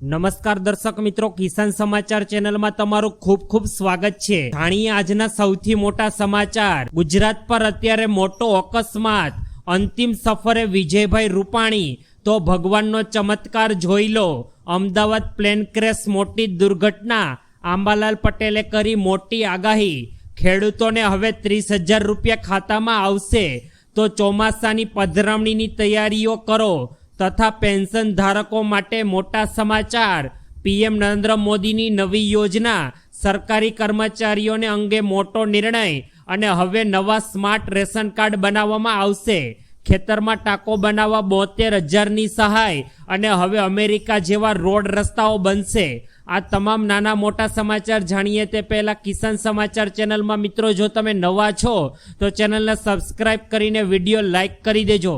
નમસ્કાર દર્શક મિત્રો, કિસાન સમાચાર ચેનલમાં તમારું ખૂબ ખૂબ સ્વાગત છે। જાણીએ આજના સૌથી મોટા સમાચાર। ગુજરાત પર અત્યારે મોટો અકસ્માત, અંતિમ સફરે વિજયભાઈ રૂપાણી, તો ભગવાનનો ચમત્કાર જોઈ લો। અમદાવાદ પ્લેન ક્રેશ મોટી દુર્ઘટના, આંબાલાલ પટેલે કરી મોટી આગાહી। ખેડૂતોને હવે 30,000 રૂપિયા ખાતામાં આવશે, તો ચોમાસાની પધરામણીની તૈયારીઓ કરો। તથા પેન્શન ધારકો માટે મોટા સમાચાર। પીએમ નરેન્દ્ર મોદીની નવી યોજના, સરકારી કર્મચારીઓને અંગે મોટો નિર્ણય અને હવે નવા સ્માર્ટ રેશન કાર્ડ બનાવવામાં આવશે। ખેતરમાં ટાંકો બનાવવા 72,000ની સહાય અને હવે અમેરિકા જેવા રોડ રસ્તાઓ બનશે। આ તમામ નાના મોટા સમાચાર જાણીએ તે પહેલા કિસાન સમાચાર ચેનલમાં મિત્રો જો તમે નવા છો તો ચેનલને સબસ્ક્રાઇબ કરીને વિડીયો લાઈક કરી દેજો।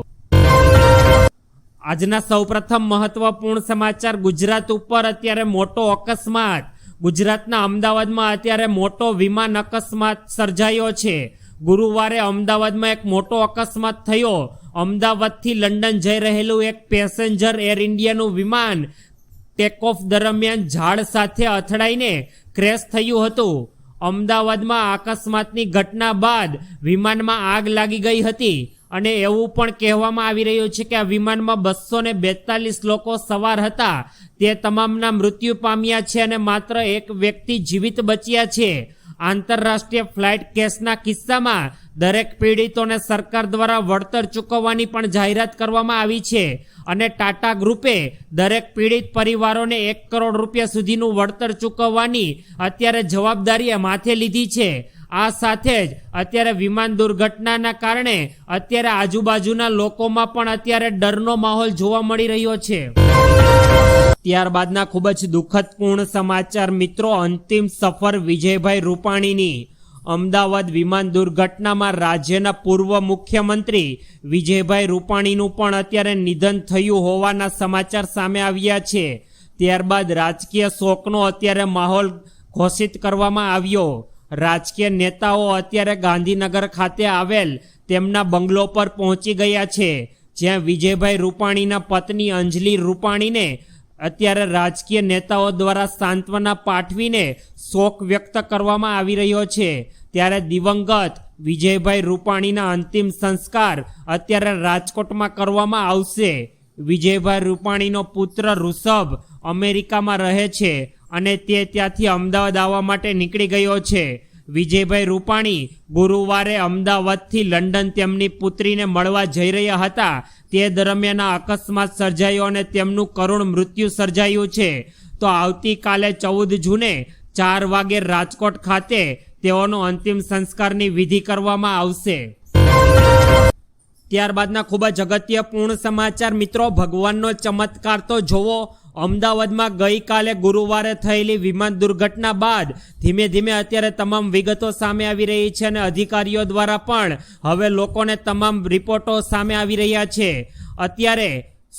આજના સૌપ્રથમ મહત્વપૂર્ણ સમાચાર। ગુજરાત ઉપર અત્યારે મોટો અકસ્માત। ગુજરાતના અમદાવાદમાં અત્યારે મોટો વિમાન અકસ્માત સર્જાયો છે। ગુરુવારે અમદાવાદમાં એક મોટો અકસ્માત થયો। અમદાવાદથી લંડન જઈ રહેલું એક પેસેન્જર એર ઇન્ડિયાનું વિમાન ટેક ઓફ દરમિયાન ઝાડ સાથે અથડાઈને ક્રેશ થયું હતું। અમદાવાદમાં અકસ્માતની ઘટના બાદ વિમાનમાં આગ લાગી ગઈ હતી અને એવું પણ કહેવામાં આવી રહ્યું છે કે આ વિમાનમાં 242 લોકો સવાર હતા, તે તમામના મૃત્યુ પામ્યા છે અને માત્ર એક વ્યક્તિ જીવિત બચ્યા છે। આંતરરાષ્ટ્રીય ફ્લાઇટ કેસના કિસ્સામાં દરેક પીડિતોને સરકાર દ્વારા વળતર ચૂકવવાની પણ જાહેરાત કરવામાં આવી છે અને ટાટા ગ્રુપે દરેક પીડિત પરિવારોને 1 કરોડ રૂપિયા સુધીનું વળતર ચૂકવવાની અત્યારે જવાબદારી માથે લીધી છે। આ સાથે જ અત્યારે વિમાન દુર્ઘટનાના કારણે અત્યારે આજુબાજુના લોકોમાં પણ અત્યારે ડરનો માહોલ જોવા મળી રહ્યો છે। ત્યારબાદના ખૂબ જ દુઃખદપૂર્ણ સમાચાર મિત્રો, અંતિમ સફર વિજયભાઈ રૂપાણીની। અમદાવાદ વિમાન દુર્ઘટનામાં રાજ્યના પૂર્વ મુખ્યમંત્રી વિજયભાઈ રૂપાણીનું પણ અત્યારે નિધન થયું હોવાના સમાચાર સામે આવ્યા છે। ત્યારબાદ રાજકીય શોકનો અત્યારે માહોલ ઘોષિત કરવામાં આવ્યો। રાજકીય નેતાઓ અત્યારે ગાંધીનગર ખાતે આવેલ તેમના બંગલો પર પહોંચી ગયા છે, જ્યાં વિજયભાઈ રૂપાણીના પત્ની અંજલિ રૂપાણીને અત્યારે રાજકીય નેતાઓ દ્વારા સાંત્વના પાઠવીને શોક વ્યક્ત કરવામાં આવી રહ્યો છે। ત્યારે દિવંગત વિજયભાઈ રૂપાણીના અંતિમ સંસ્કાર અત્યારે રાજકોટમાં કરવામાં આવશે। વિજયભાઈ રૂપાણીનો પુત્ર ઋષભ અમેરિકામાં રહે છે અને તે ત્યાંથી અમદાવાદ આવવા માટે નીકળી ગયો છે। વિજયભાઈ રૂપાણી ગુરુવારે અમદાવાદથી લંડન તેમની પુત્રીને મળવા જઈ રહ્યા હતા, તે દરમિયાન અકસ્માત સર્જાયો અને તેમનું કરુણ મૃત્યુ સર્જાયું છે। તો આવતીકાલે 14 જૂને 4 વાગે રાજકોટ ખાતે તેઓનો અંતિમ સંસ્કારની વિધિ કરવામાં આવશે। ત્યારબાદના ખૂબ જ અગત્યપૂર્ણ સમાચાર મિત્રો, ભગવાનનો ચમત્કાર તો જોવો। અમદાવાદમાં ગઈકાલે ગુરુવારે થયેલી વિમાન દુર્ઘટના બાદ ધીમે ધીમે અત્યારે તમામ વિગતો સામે આવી રહી છે અને અધિકારીઓ દ્વારા પણ હવે લોકોને તમામ રિપોર્ટો સામે આવી રહ્યા છે। અત્યારે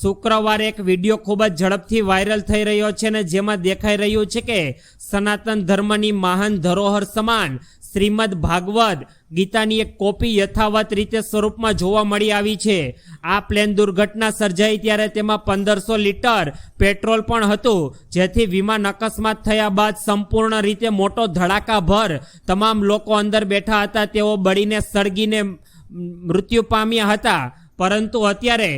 શુક્રવારે એક વિડીયો ખૂબ જ ઝડપથી વાયરલ થઈ રહ્યો છે અને જેમાં દેખાઈ રહ્યું છે કે સનાતન ધર્મની મહાન ધરોહર સમાન શ્રીમદ ભાગવત ગીતાની એક કોપી યથાવત રીતે સ્વરૂપમાં જોવા મળી આવી છે। આ પ્લેન દુર્ઘટના સર્જાઈ ત્યારે તેમાં 1500 લીટર પેટ્રોલ પણ હતું, જેથી વિમાન અકસ્માત થયા બાદ સંપૂર્ણ રીતે મોટો ધડાકાભર તમામ લોકો અંદર બેઠા હતા તેઓ બળીને સળગીને મૃત્યુ પામ્યા હતા। પરંતુ અત્યારે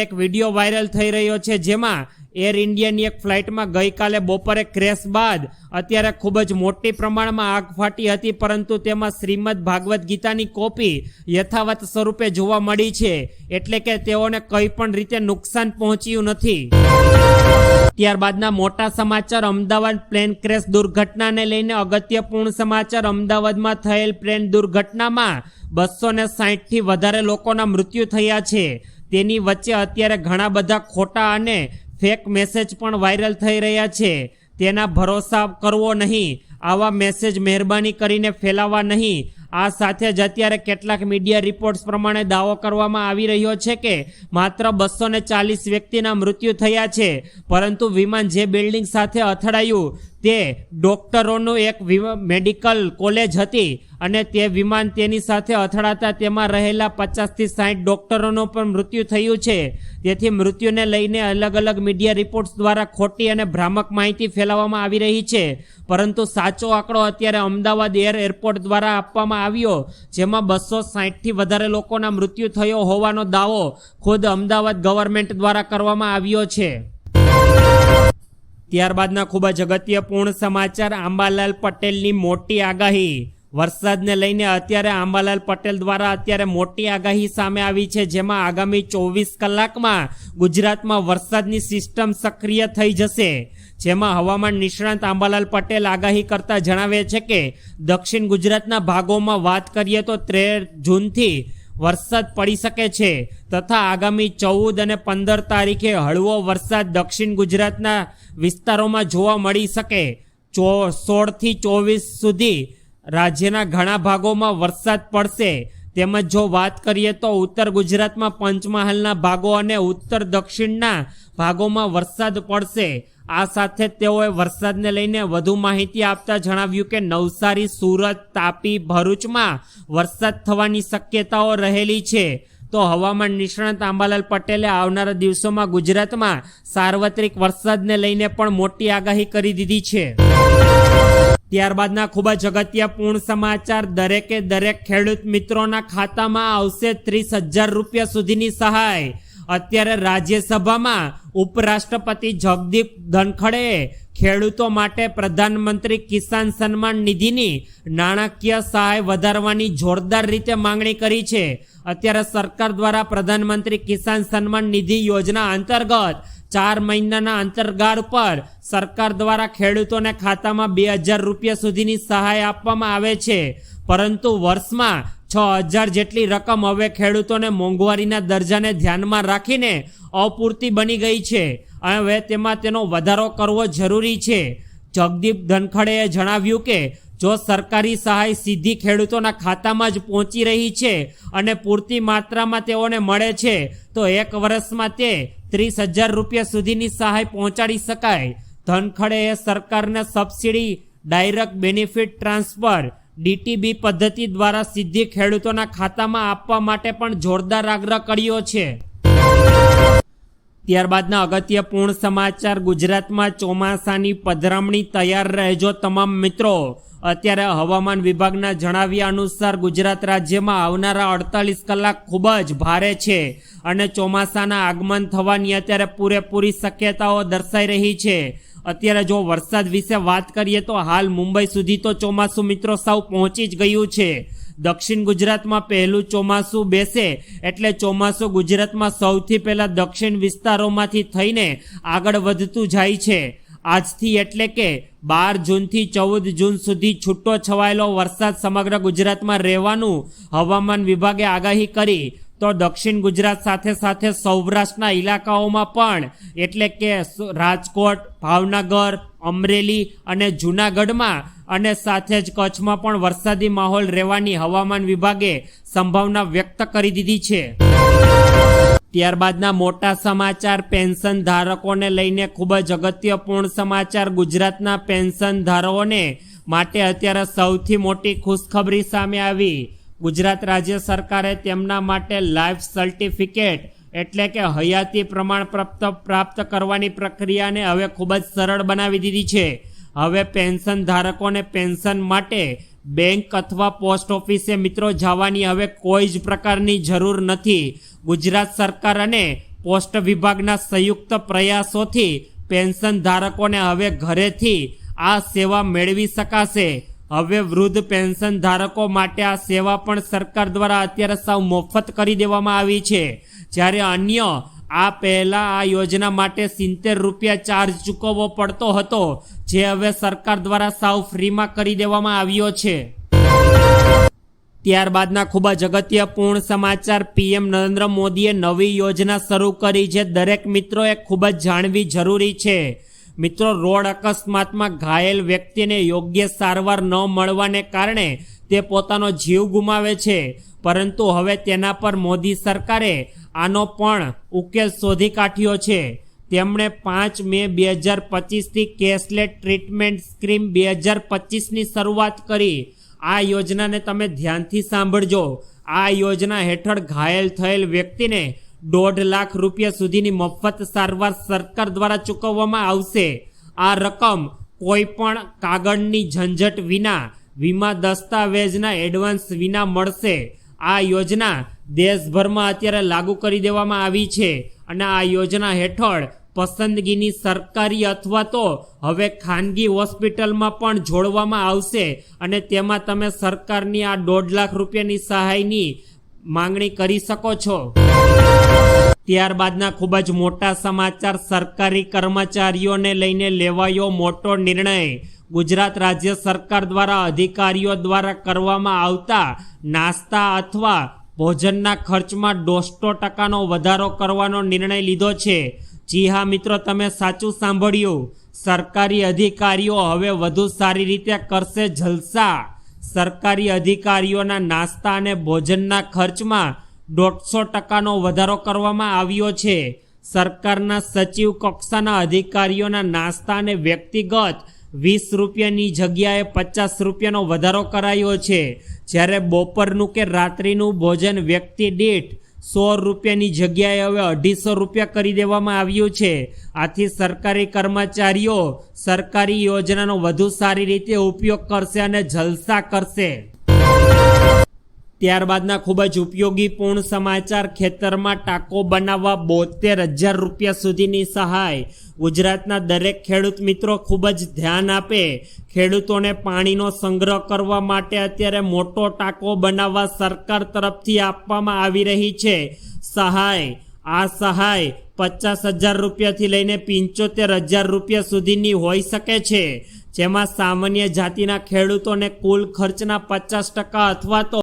એક વિડીયો વાયરલ થઈ રહ્યો છે, જેમાં એર ઇન્ડિયાની એક ફ્લાઇટમાં ગઈકાલે બપોરે ક્રેશ બાદ અત્યારે ખૂબ જ મોટી પ્રમાણમાં આગ ફાટી હતી, પરંતુ તેમાં શ્રીમદ ભાગવત ગીતાની કોપી યથાવત સ્વરૂપે જોવા મળી છે, એટલે કે તેઓને કંઈ પણ રીતે નુકસાન પહોંચ્યું નથી। ત્યારબાદના મોટા સમાચાર, અમદાવાદ પ્લેન ક્રેશ દુર્ઘટનાને લઈને અગત્યપૂર્ણ સમાચાર। અમદાવાદમાં થયેલ પ્લેન દુર્ઘટનામાં 260થી વધારે લોકોના મૃત્યુ થયા છે। તેની વચ્ચે અત્યારે ઘણા બધા ખોટા અને ફેક મેસેજ પણ વાયરલ થઈ રહ્યા છે। તેના ભરોસા કરવો નહીં, આવા મેસેજ મહેરબાની કરીને ફેલાવવા નહીં। આ સાથે જ અત્યારે કેટલાક મીડિયા રિપોર્ટ્સ પ્રમાણે દાવો કરવામાં આવી રહ્યો છે કે માત્ર 240 વ્યક્તિના મૃત્યુ થયા છે, પરંતુ વિમાન જે બિલ્ડિંગ સાથે અથડાયું તે ડોક્ટરોનું એક મેડિકલ કોલેજ હતી અને તે વિમાન તેની સાથે અથડાતા તેમાં રહેલા 50 થી 60 ડોક્ટરોનું પણ મૃત્યુ થયું છે. તેથી મૃત્યુને લઈને અલગ અલગ મીડિયા રિપોર્ટ્સ દ્વારા ખોટી અને ભ્રામક માહિતી ફેલાવવામાં આવી રહી છે, પરંતુ સાચો આંકડો અત્યારે અમદાવાદ એરપોર્ટ દ્વારા આપવામાં આવ્યો, જેમાં 260 થી વધારે લોકોના મૃત્યુ થયો હોવાનો દાવો ખુદ અમદાવાદ ગવર્મેન્ટ દ્વારા કરવામાં આવ્યો છે. ત્યારબાદના ખૂબ જ અગત્યપૂર્ણ સમાચાર, આંબાલાલ પટેલની મોટી આગાહી. વરસાદને લઈને અત્યારે આંબાલાલ પટેલ દ્વારા અત્યારે મોટી આગાહી સામે આવી છે, જેમાં આગામી 24 કલાકમાં ગુજરાતમાં વરસાદની સિસ્ટમ સક્રિય થઈ જશે. જેમાં હવામાન નિષ્ણાંત આંબાલાલ પટેલ આગાહી કરતા જણાવે છે કે દક્ષિણ ગુજરાતના ભાગોમાં વાત કરીએ તો 13 જૂનથી વરસાદ પડી શકે છે તથા આગામી 14 અને 15 તારીખે હળવો વરસાદ દક્ષિણ ગુજરાતના વિસ્તારોમાં જોવા મળી શકે. 16 થી 24 સુધી રાજ્યના ઘણા ભાગોમાં વરસાદ પડશે. તેમજ જો વાત કરીએ તો ઉત્તર ગુજરાતમાં પંચમહાલના ભાગો અને ઉત્તર દક્ષિણના ભાગોમાં વરસાદ પડશે. આ સાથે તેઓએ વરસાદને લઈને વધુ માહિતી આપતા જણાવ્યું કે નવસારી, સુરત, તાપી, ભરૂચમાં વરસાદ થવાની શક્યતાઓ રહેલી છે. તો હવામાન નિષ્ણાંત આંબાલાલ પટેલે આવનારા દિવસોમાં ગુજરાતમાં સાર્વત્રિક વરસાદને લઈને પણ મોટી આગાહી કરી દીધી છે. ત્યારબાદના ખૂબ જ અગત્યપૂર્ણ સમાચાર, દરેક ખેડૂત મિત્રોના ખાતામાં આવશે 30,000 રૂપિયા સુધીની સહાય. અત્યારે રાજ્યસભામાં ઉપરાષ્ટ્રપતિ જગદીપ ધનખડે ખેડૂતો માટે પ્રધાનમંત્રી કિસાન સન્માન નિધિની નાણાકીય સહાય વધારવાની જોરદાર રીતે માંગણી કરી છે. અત્યારે સરકાર દ્વારા પ્રધાનમંત્રી કિસાન સન્માન નિધિ યોજના અંતર્ગત 4 મહિનાના અંતરગાળ પર સરકાર દ્વારા ખેડૂતોને ખાતામાં 2,000 રૂપિયા સુધીની સહાય આપવામાં આવે છે, પરંતુ વર્ષમાં 6,000 જેટલી રકમ હવે ખેડૂતોને મોંઘવારીના દરજ્જાને ધ્યાનમાં રાખીને અપૂરતી બની ગઈ છે. હવે તેમાં તેનો વધારો કરવો જરૂરી છે. જગદીપ ધનખડેએ જણાવ્યું કે જો સરકારી સહાય સીધી ખેડૂતોના ખાતામાં જ પહોંચી રહી છે અને પૂરતી માત્રામાં તેઓને મળે છે તો એક વર્ષમાં તે 30,000 રૂપિયા સુધીની સહાય પહોંચાડી શકાય. ધનખડેએ સરકારને subsidy, direct benefit transfer DTB પદ્ધતિ દ્વારા સીધી ખેડૂતોના ખાતામાં આપવા માટે પણ જોરદાર આગ્રહ કર્યો છે. ત્યારબાદના અગત્યપૂર્ણ સમાચાર, ગુજરાતમાં ચોમાસાની પધરામણી તૈયાર રહેજો તમામ મિત્રો. અત્યારે હવામાન વિભાગના જણાવ્યા અનુસાર ગુજરાત રાજ્યમાં આવનારા 48 કલાક ખૂબ જ ભારે છે અને ચોમાસાના આગમન થવાની અત્યારે પૂરેપૂરી શક્યતાઓ દર્શાઈ રહી છે. અત્યારે જો વરસાદ વિશે વાત કરીએ તો હાલ મુંબઈ સુધી તો ચોમાસું મિત્રો સાવ પહોંચી જ ગયું છે. દક્ષિણ ગુજરાતમાં પહેલું ચોમાસું બેસે એટલે ચોમાસું ગુજરાતમાં સૌથી પહેલા દક્ષિણ વિસ્તારોમાંથી થઈને આગળ વધતું જાય છે. આજથી એટલે કે 12 જૂનથી 14 જૂન સુધી છૂટો છવાયેલો વરસાદ સમગ્ર ગુજરાતમાં રહેવાનું હવામાન વિભાગે આગાહી કરી. તો દક્ષિણ ગુજરાત સાથે સાથે સૌરાષ્ટ્રના ઇલાકાઓમાં પણ એટલે કે રાજકોટ, ભાવનગર, અમરેલી અને જૂનાગઢમાં અને સાથે જ કચ્છમાં પણ વરસાદી માહોલ રહેવાની હવામાન વિભાગે સંભાવના વ્યક્ત કરી દીધી છે. ત્યારબાદના મોટા સમાચાર, પેન્શન ધારકોને લઈને ખૂબ જ અગત્યપૂર્ણ સમાચાર. ગુજરાતના પેન્શન ધારકોને માટે અત્યારે સૌથી મોટી ખુશખબરી સામે આવી. ગુજરાત રાજ્ય સરકારે તેમના માટે લાઈફ સર્ટિફિકેટ એટલે કે હયાતી પ્રમાણપત્ર પ્રાપ્ત કરવાની પ્રક્રિયાને હવે ખૂબ જ સરળ બનાવી દીધી છે. હવે પેન્શન ધારકોને પેન્શન માટે બેંક અથવા પોસ્ટ ઓફિસે મિત્રો જવાની હવે કોઈ જ પ્રકારની જરૂર નથી. ગુજરાત સરકાર અને પોસ્ટ વિભાગના સંયુક્ત પ્રયાસોથી પેન્શન ધારકોને હવે ઘરેથી આ સેવા મેળવી શકાશે. હવે વૃદ્ધ પેન્શન ધારકો માટે આ સેવા પણ સરકાર દ્વારા અત્યારે સાવ મફત કરી દેવામાં આવી છે. જ્યારે અન્ય આ પહેલા આ યોજના માટે 70 રૂપિયા ચાર્જ ચૂકવવો પડતો હતો, જે હવે સરકાર દ્વારા સાવ ફ્રીમાં કરી દેવામાં આવ્યો છે. ત્યારબાદના ખૂબ જ અગત્યપૂર્ણ સમાચાર, PM નરેન્દ્ર મોદીએ નવી યોજના શરૂ કરી જે દરેક મિત્રોએ ખૂબ જ જાણવી જરૂરી છે. મિત્રો, રોડ અકસ્માતમાં ઘાયલ વ્યક્તિને યોગ્ય સારવાર ન મળવાને કારણે તે પોતાનો જીવ ગુમાવે છે, પરંતુ હવે તેના પર મોદી સરકારે આનો પણ ઉકેલ શોધી કાઢ્યો છે. તેમણે 5 મે 2025થી કેશલેસ ટ્રીટમેન્ટ સ્કીમ 2025ની શરૂઆત કરી. આ યોજનાને તમે ધ્યાનથી સાંભળજો. આ યોજના હેઠળ ઘાયલ થયેલ વ્યક્તિને 1.5 લાખ રૂપિયા સુધીની મફત સારવાર સરકાર દ્વારા ચૂકવવામાં આવશે. આ રકમ કોઈ પણ કાગળની ઝંઝટ વિના, વીમા દસ્તાવેજના એડવાન્સ વિના મળશે. આ યોજના દેશભરમાં અત્યારે લાગુ કરી દેવામાં આવી છે અને આ યોજના હેઠળ પસંદગીની સરકારી અથવા તો હવે ખાનગી હોસ્પિટલમાં પણ જોડવામાં આવશે અને તેમાં તમે સરકારની આ 1.5 લાખ રૂપિયાની સહાયની માંગણી કરી શકો છો. ત્યારબાદના ખૂબ જ મોટા સમાચાર. સરકારી કર્મચારીઓને લઈને લેવાયો મોટો નિર્ણય. ગુજરાત રાજ્ય સરકાર દ્વારા અધિકારીઓ દ્વારા કરવામાં આવતા નાસ્તા અથવા ભોજનના ખર્ચમાં 100% વધારો કરવાનો નિર્ણય લીધો છે. જી હા મિત્રો, તમે સાચું સાંભળ્યું. સરકારી અધિકારીઓ હવે વધુ સારી રીતે કરશે જલસા. સરકારી અધિકારીઓના નાસ્તા અને ભોજનના ખર્ચમાં 150% વધારો કરવામાં આવ્યો છે. સરકારના સચિવ કક્ષાના અધિકારીઓના નાસ્તા અને વ્યક્તિગત 20 રૂપિયાની જગ્યાએ 50 રૂપિયાનો વધારો કરાયો છે. જ્યારે બપોરનું કે રાત્રિનું ભોજન વ્યક્તિ દીઠ 100 રૂપિયાની જગ્યાએ હવે 250 રૂપિયા કરી દેવામાં આવ્યું છે. આથી સરકારી કર્મચારીઓ સરકારી યોજનાનો વધુ સારી રીતે ઉપયોગ કરશે અને જલસા કરશે. ત્યારબાદના ખૂબ જ ઉપયોગીપૂર્ણ સમાચાર. ખેતરમાં ટાંકો બનાવવા 72,000 રૂપિયા સુધીની સહાય. ગુજરાતના દરેક ખેડૂત મિત્રો ખૂબ જ ધ્યાન આપે. ખેડૂતોને પાણીનો સંગ્રહ કરવા માટે અત્યારે મોટો ટાંકો બનાવવા સરકાર તરફથી આપવામાં આવી રહી છે સહાય. આ સહાય 50,000 રૂપિયાથી લઈને 75,000 રૂપિયા સુધીની હોઈ શકે છે, જેમાં સામાન્ય જાતિના ખેડૂતોને કુલ ખર્ચના 50% અથવા તો